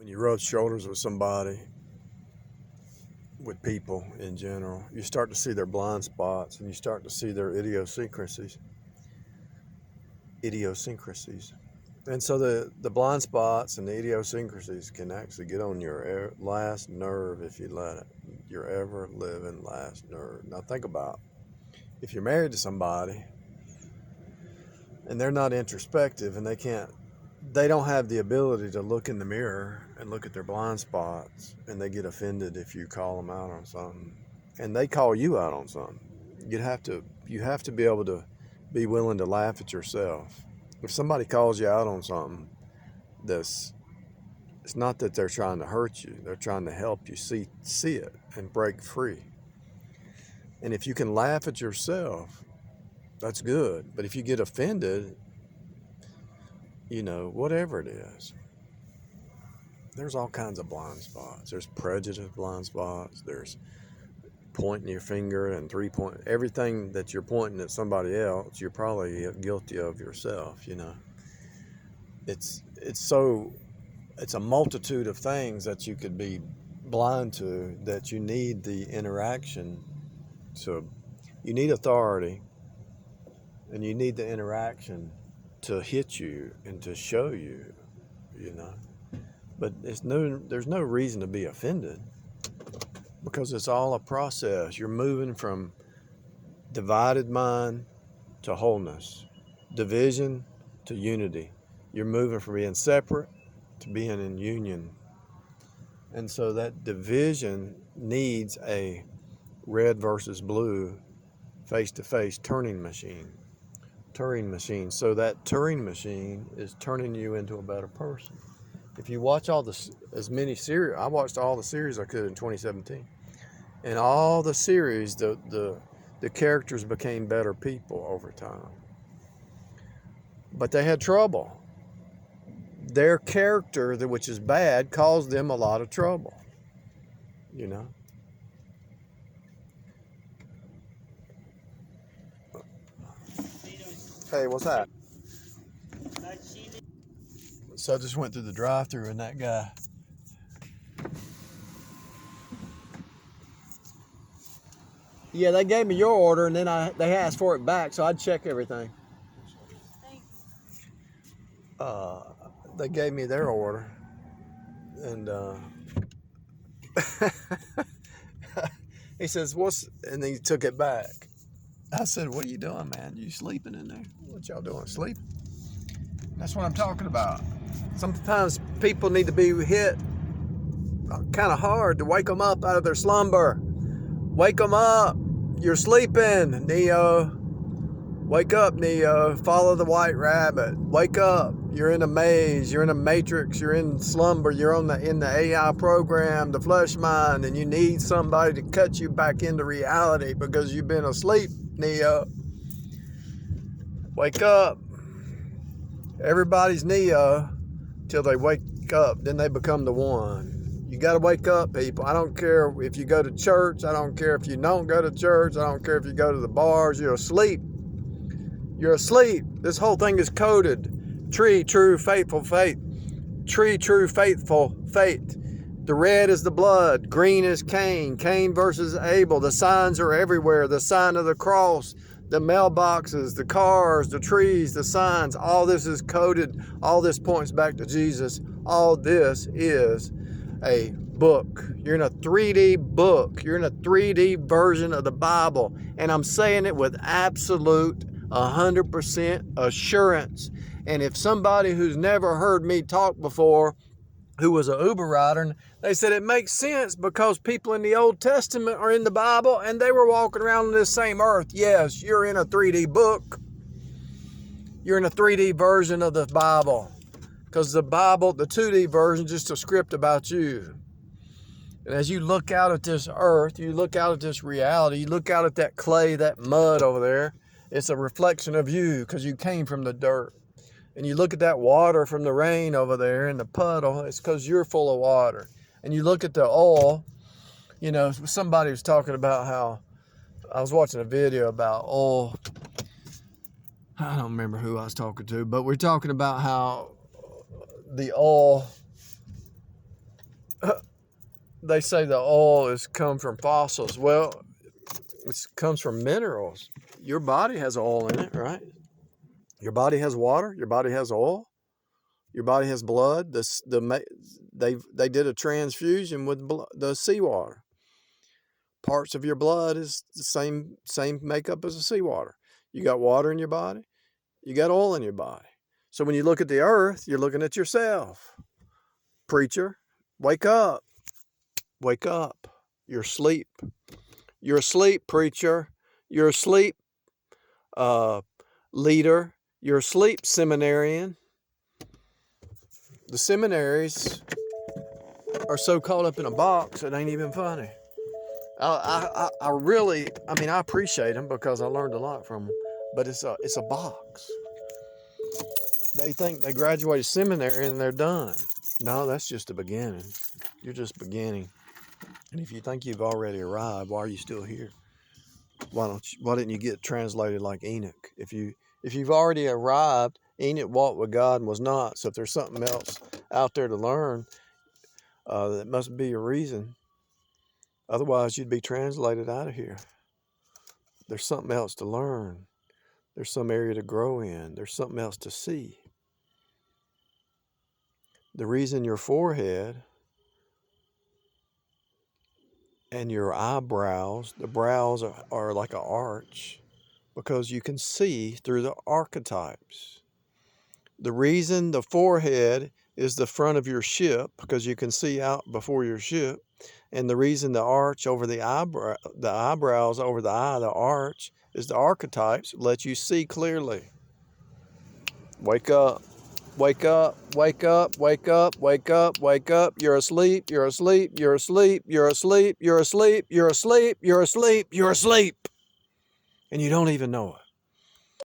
when you rub shoulders with somebody, with people in general, you start to see their blind spots and you start to see their idiosyncrasies. And so the blind spots and the idiosyncrasies can actually get on your last nerve if you let it. Your ever living last nerve. Now think about, if you're married to somebody and they're not introspective and they don't have the ability to look in the mirror and look at their blind spots, and they get offended if you call them out on something, and they call you out on something. You have to be able to be willing to laugh at yourself. If somebody calls you out on something, it's not that they're trying to hurt you. They're trying to help you see it and break free. And if you can laugh at yourself, that's good. But if you get offended, whatever it is, there's all kinds of blind spots. There's prejudice blind spots. There's pointing your finger and everything that you're pointing at somebody else, you're probably guilty of yourself. It's a multitude of things that you could be blind to, that you need the interaction. So you need authority and you need the interaction to hit you and to show you, but there's no reason to be offended, because it's all a process. You're moving from divided mind to wholeness, division to unity. You're moving from being separate to being in union. And so that division needs a red versus blue face-to-face Turing machine. So that Turing machine is turning you into a better person. If you watch as many series, I watched all the series I could in 2017. And all the series, the characters became better people over time. But they had trouble. Their character, which is bad, caused them a lot of trouble. Hey, what's that? So I just went through the drive-thru and that guy. Yeah, they gave me your order and then they asked for it back, so I'd check everything. They gave me their order and he says, and he took it back. I said, what are you doing, man? You sleeping in there? What y'all doing, sleep? That's what I'm talking about. Sometimes people need to be hit kind of hard to wake them up out of their slumber. Wake them up. You're sleeping, Neo. Wake up, Neo. Follow the white rabbit. Wake up. You're in a maze. You're in a matrix. You're in slumber. You're in the AI program, the flesh mind, and you need somebody to cut you back into reality because you've been asleep, Neo. Wake up. Everybody's Neo till they wake up. Then they become the one. You got to wake up, people. I don't care if you go to church. I don't care if you don't go to church. I don't care if you go to the bars. You're asleep. You're asleep. This whole thing is coded. Tree, true, faithful, faith. Tree, true, faithful, faith. The red is the blood. Green is Cain. Cain versus Abel. The signs are everywhere. The sign of the cross. The mailboxes, the cars, the trees, the signs. All this is coded. All this points back to Jesus. All this is a book. You're in a 3D book. You're in a 3D version of the Bible. And I'm saying it with absolute 100% assurance. And if somebody who's never heard me talk before, who was an Uber rider, they said it makes sense because people in the Old Testament are in the Bible and they were walking around on this same earth. Yes, you're in a 3D book. You're in a 3D version of the Bible. Because the Bible, the 2D version, is just a script about you. And as you look out at this earth, you look out at this reality, you look out at that clay, that mud over there, it's a reflection of you because you came from the dirt. And you look at that water from the rain over there in the puddle, it's because you're full of water. And you look at the oil, somebody was talking about how, I was watching a video about oil. I don't remember who I was talking to, but we're talking about how the oil they say the oil is come from fossils. Well, it comes from minerals. Your body has oil in it, right? Your body has water. Your body has oil. Your body has blood. They did a transfusion with the seawater. Parts of your blood is the same makeup as the seawater. You got water in your body. You got oil in your body. So when you look at the earth, you're looking at yourself. Preacher, wake up. Wake up. You're asleep. You're asleep, preacher. You're asleep, leader. You're asleep, seminarian. The seminaries are so caught up in a box, it ain't even funny. I appreciate them because I learned a lot from them, but it's a box. They think they graduated seminary and they're done. No, that's just the beginning. You're just beginning. And if you think you've already arrived, why are you still here? Why didn't you get translated like Enoch? If you've already arrived, Enoch walked with God and was not. So if there's something else out there to learn, that must be a reason. Otherwise, you'd be translated out of here. There's something else to learn. There's some area to grow in. There's something else to see. The reason your forehead and your eyebrows, the brows are like an arch, because you can see through the archetypes. The reason the forehead is the front of your ship, because you can see out before your ship. And the reason the arch over the eyebrows over the eye, the arch, is the archetypes, let you see clearly. Wake up. Wake up, wake up, wake up, wake up, wake up. You're asleep, you're asleep, you're asleep, you're asleep, you're asleep, you're asleep, you're asleep, you're asleep. And you don't even know it.